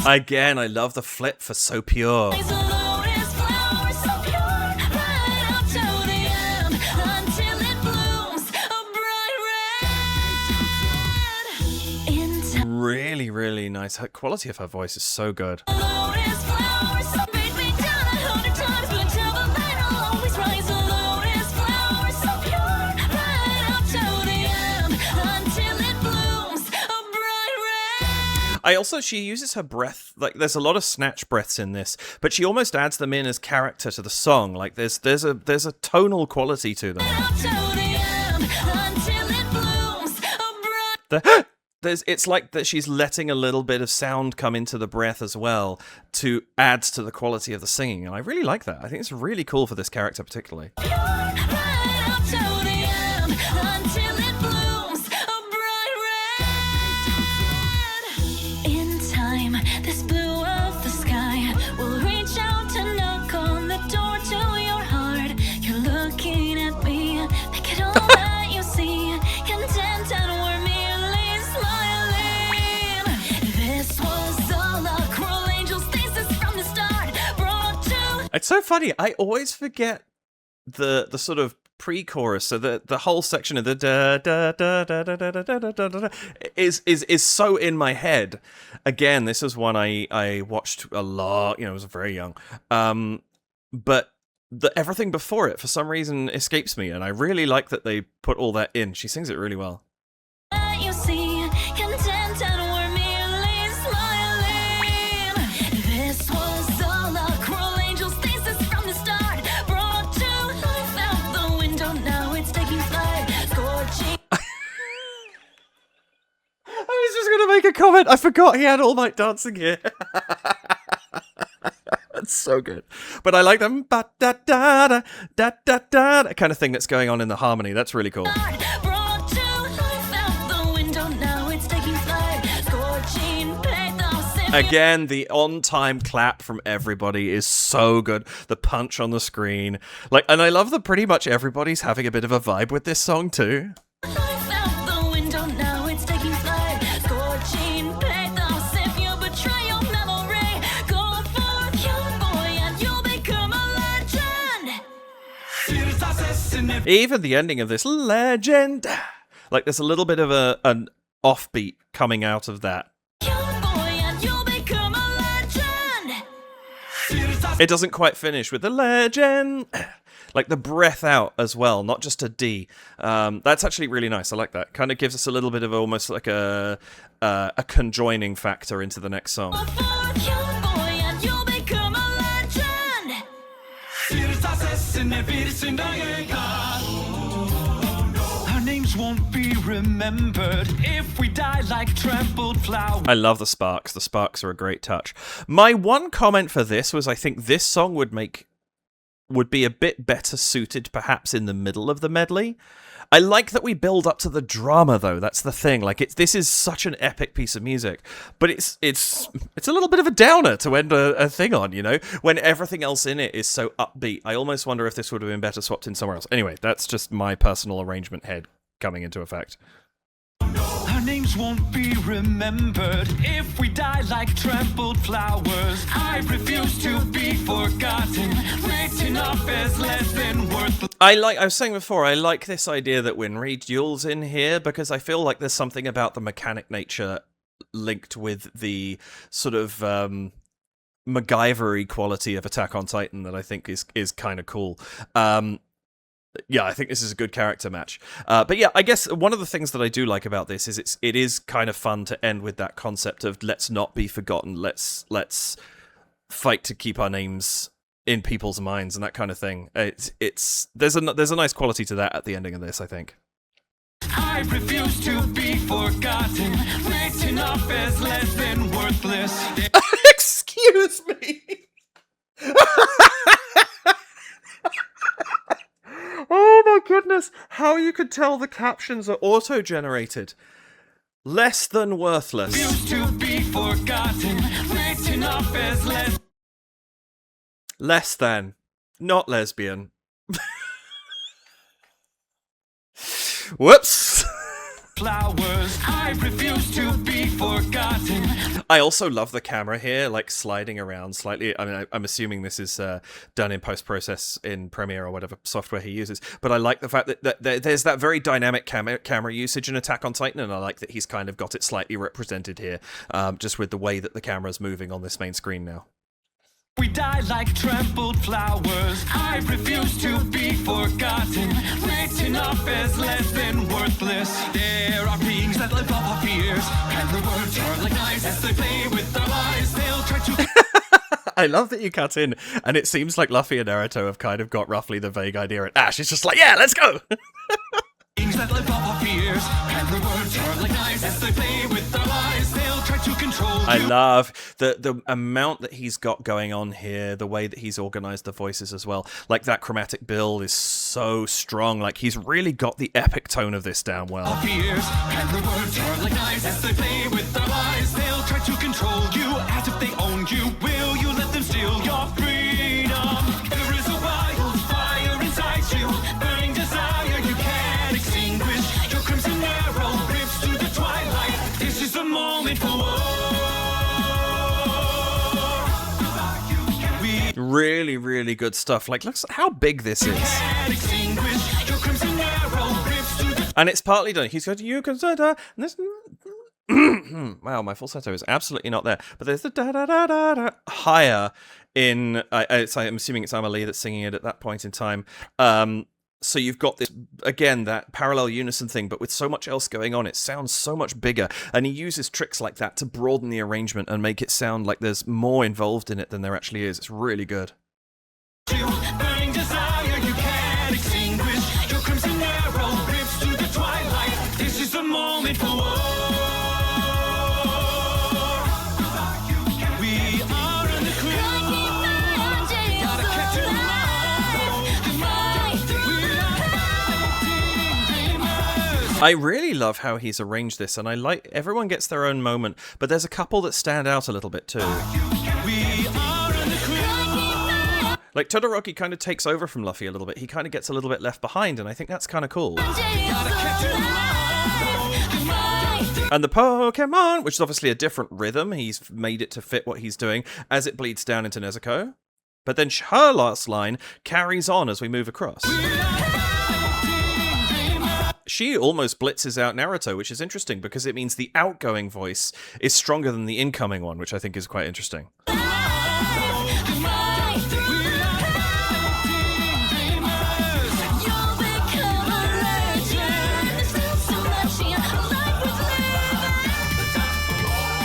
end. Again, I love the flip for so pure. Rise alone as flowers so pure. Right up to the end. Until it blooms a bright red. In time Really, really nice. Her quality of her voice is so good. alone as flowers so beat me down 100 times, but till the light I'll always rise alone as flowers so pure. Right up to the end. Until it blooms a bright red. She uses her breath, like there's a lot of snatch breaths in this, but she almost adds them in as character to the song. Like there's a tonal quality to them. Up to the end. Until it blooms a bright It's like that she's letting a little bit of sound come into the breath as well to add to the quality of the singing, and I really like that. I think it's really cool for this character particularly. pure. Right up to the end. Until it blooms a bright red. In time, this blue of the sky will reach out to knock on the door to your heart. You're looking at me, make it all that you see. Content and we're merely smiling. This was all a cruel angel's thesis from the start. Brought to It's so funny. I always forget the sort of pre-chorus, so the whole section of the da da da da da da da da da da is so in my head. Again, this is one I watched a lot. I was very young, but everything before it for some reason escapes me, and I really like that they put all that in. She sings it really well. that you see. Content and we're merely smiling. This was all a cruel angel's thesis from the start. Brought to life out the window, now it's taking flight. Scorching. I was just going to make a comment. I forgot he had All Night Dancing here. That's so good. But I like them ba da da da da da da that kind of thing that's going on in the harmony. That's really cool. Brought to life out the window, now it's taking flight. Scorching pathos. Again, the on-time clap from everybody is so good. The punch on the screen. And I love that pretty much everybody's having a bit of a vibe with this song too. Life out the window, now it's taking flight. Scorching pathos. If you betray your memory, go forth, young boy, and you'll become a legend. Even the ending of this legend, there's a little bit of an offbeat coming out of that. Young boy, and you'll become a legend. It doesn't quite finish with the legend. The breath out as well, not just a D. That's actually really nice. I like that. Kind of gives us a little bit of almost like a conjoining factor into the next song. Go forth, young boy, and you'll become a legend. Our names won't be remembered if we die like trampled flowers. I love the sparks. The sparks are a great touch. My one comment for this was I think this song would be a bit better suited perhaps in the middle of the medley. I like that we build up to the drama, though. That's the thing. Like, this is such an epic piece of music, but it's a little bit of a downer to end a thing on, you know? When everything else in it is so upbeat. I almost wonder if this would have been better swapped in somewhere else. Anyway, that's just my personal arrangement head coming into effect. Our names won't be remembered if we die like trampled flowers. I refuse to be forgotten, written off as less than worthless. I was saying before, I like this idea that Winry duels in here because I feel like there's something about the mechanic nature linked with the sort of MacGyver-y quality of Attack on Titan that I think is kind of cool. Yeah, I think this is a good character match. But yeah, I guess one of the things that I do like about this is it is kind of fun to end with that concept of let's not be forgotten. Let's fight to keep our names in people's minds and that kind of thing. There's a nice quality to that at the ending of this, I think. I refuse to be forgotten, written off as less than worthless. Excuse me. Oh my goodness, how you could tell the captions are auto-generated. Less than worthless. Refuse to be forgotten, written off as Less than. Not lesbian. Whoops. flowers. I refuse to be forgotten. I also love the camera here, like sliding around slightly. I mean, I'm assuming this is done in post-process in Premiere or whatever software he uses. But I like the fact that there's that very dynamic camera usage in Attack on Titan, and I like that he's kind of got it slightly represented here, just with the way that the camera's moving on this main screen now. We die like trampled flowers. I refuse to be forgotten, written off as less than worthless. There are beings that live off our fears, and the words are like knives as they play with their lies. They'll try to... I love that you cut in, and it seems like Luffy and Naruto have kind of got roughly the vague idea, and Ash is just like, yeah, let's go! Beings that live off our fears, and the words are like knives as they play with their lies. They'll try to control you. I love the amount that he's got going on here, the way that he's organized the voices as well. Like, that chromatic build is so strong. Like, he's really got the epic tone of this down well. Fears, and the words are like knives as they play with their lies. They'll try to control you as if they own you. Will you let them steal your freedom? There is a wildfire inside you, burning desire you can't extinguish. Your crimson arrow rips through the twilight. This is the moment for war. Really, really good stuff. Like, look how big this is. And it's partly done. He's got you consider, and this. Wow, my falsetto is absolutely not there. But there's the da da da da da higher in. I'm assuming it's AmaLee that's singing it at that point in time. So you've got this, again, that parallel unison thing, but with so much else going on, it sounds so much bigger. And he uses tricks like that to broaden the arrangement and make it sound like there's more involved in it than there actually is. It's really good. Burning desire you can't extinguish. Your crimson arrow rips through the twilight. This is the moment for war. We are in the clear. Gotta catch it alive. I really love how he's arranged this, and I like everyone gets their own moment, but there's a couple that stand out a little bit too. We are in the clear. Like, Todoroki kind of takes over from Luffy a little bit. He kind of gets a little bit left behind, and I think that's kind of cool. And the Pokémon, which is obviously a different rhythm, he's made it to fit what he's doing as it bleeds down into Nezuko. But then her last line carries on as we move across. She almost blitzes out Naruto, which is interesting because it means the outgoing voice is stronger than the incoming one, which I think is quite interesting.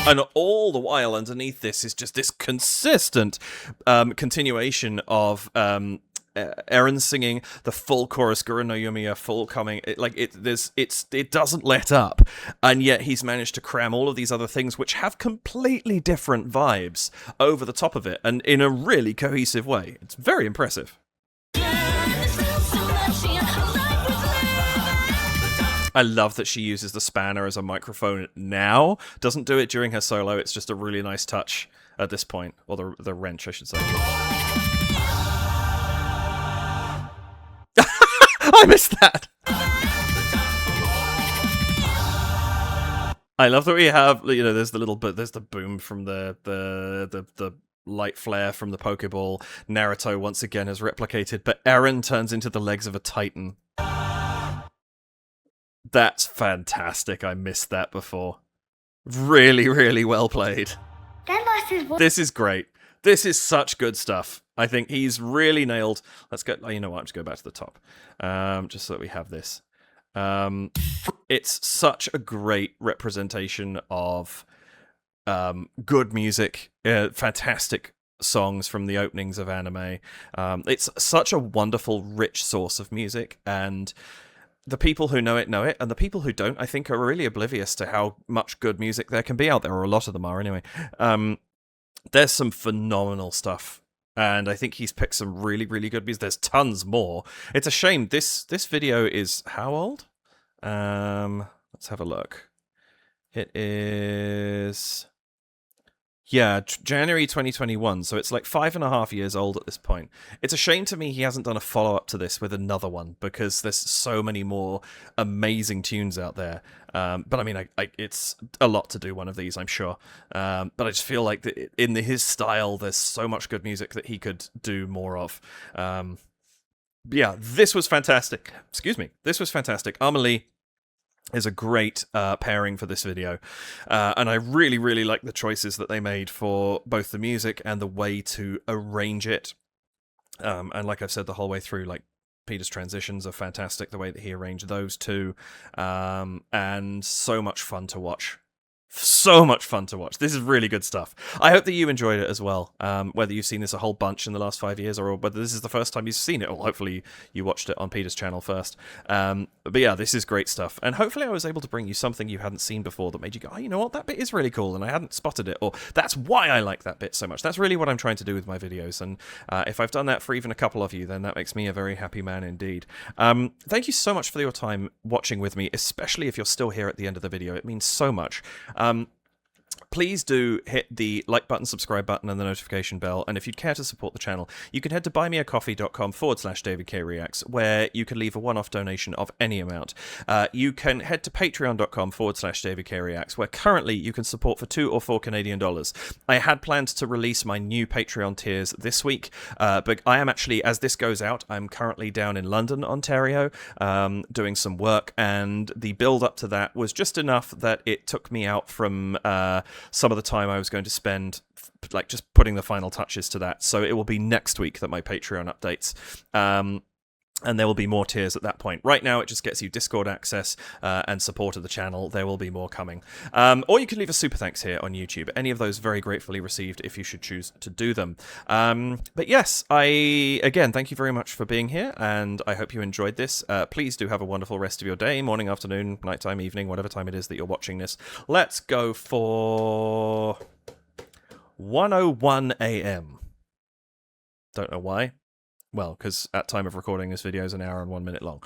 And all the while underneath this is just this consistent continuation of Eren singing the full chorus, Guren no Yumiya, full coming. It doesn't let up, and yet he's managed to cram all of these other things which have completely different vibes over the top of it, and in a really cohesive way. It's very impressive. I love that she uses the spanner as a microphone now. Doesn't do it during her solo. It's just a really nice touch at this point. Or the wrench, I should say. I missed that! I love that we have, you know, there's the boom from the light flare from the Pokeball. Naruto once again has replicated, but Eren turns into the legs of a Titan. That's fantastic. I missed that before. Really, really well played. Dad lost his voice. This is great. This is such good stuff. I think he's really nailed. Let's go. Oh, you know what? I'll just go back to the top, just so that we have this. It's such a great representation of good music, fantastic songs from the openings of anime. It's such a wonderful, rich source of music, and the people who know it, and the people who don't, I think, are really oblivious to how much good music there can be out there, or a lot of them are anyway. There's some phenomenal stuff, and I think he's picked some really, really good music. There's tons more. It's a shame. This video is how old? Let's have a look. It is... yeah, January 2021, so it's like 5.5 years old at this point. It's a shame to me he hasn't done a follow-up to this with another one, because there's so many more amazing tunes out there. But I mean, it's a lot to do one of these, I'm sure. But I just feel like in his style, there's so much good music that he could do more of. Yeah, this was fantastic. Excuse me. This was fantastic. AmaLee is a great pairing for this video, and I really, really like the choices that they made for both the music and the way to arrange it. And like I've said the whole way through, like, Peter's transitions are fantastic, the way that he arranged those two, and so much fun to watch. So much fun to watch. This is really good stuff. I hope that you enjoyed it as well, whether you've seen this a whole bunch in the last 5 years, or whether this is the first time you've seen it, or hopefully you watched it on Peter's channel first. But yeah, this is great stuff, and hopefully I was able to bring you something you hadn't seen before that made you go, oh, you know what, that bit is really cool, and I hadn't spotted it, or that's why I like that bit so much. That's really what I'm trying to do with my videos, and if I've done that for even a couple of you, then that makes me a very happy man indeed. Thank you so much for your time watching with me, especially if you're still here at the end of the video. It means so much. Please do hit the like button, subscribe button, and the notification bell. And if you'd care to support the channel, you can head to buymeacoffee.com/DavidKReacts, where you can leave a one-off donation of any amount. You can head to patreon.com/DavidKReacts, where currently you can support for $2 or $4 Canadian. I had planned to release my new Patreon tiers this week, but I am actually, as this goes out, I'm currently down in London, Ontario, doing some work, and the build up to that was just enough that it took me out from some of the time I was going to spend like just putting the final touches to that. So it will be next week that my Patreon updates. And there will be more tiers at that point. Right now, it just gets you Discord access and support of the channel. There will be more coming. Or you can leave a super thanks here on YouTube. Any of those very gratefully received if you should choose to do them. But yes, again, thank you very much for being here, and I hope you enjoyed this. Please do have a wonderful rest of your day, morning, afternoon, nighttime, evening, whatever time it is that you're watching this. Let's go for 1:01 a.m. Don't know why. Well, because at time of recording, this video is 1 hour and 1 minute long.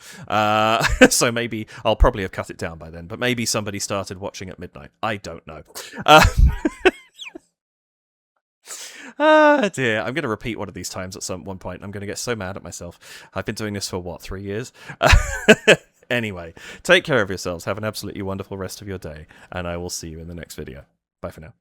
So maybe I'll probably have cut it down by then, but maybe somebody started watching at midnight. I don't know. Ah, dear. I'm going to repeat one of these times at one point. I'm going to get so mad at myself. I've been doing this for, what, 3 years? Anyway, take care of yourselves. Have an absolutely wonderful rest of your day, and I will see you in the next video. Bye for now.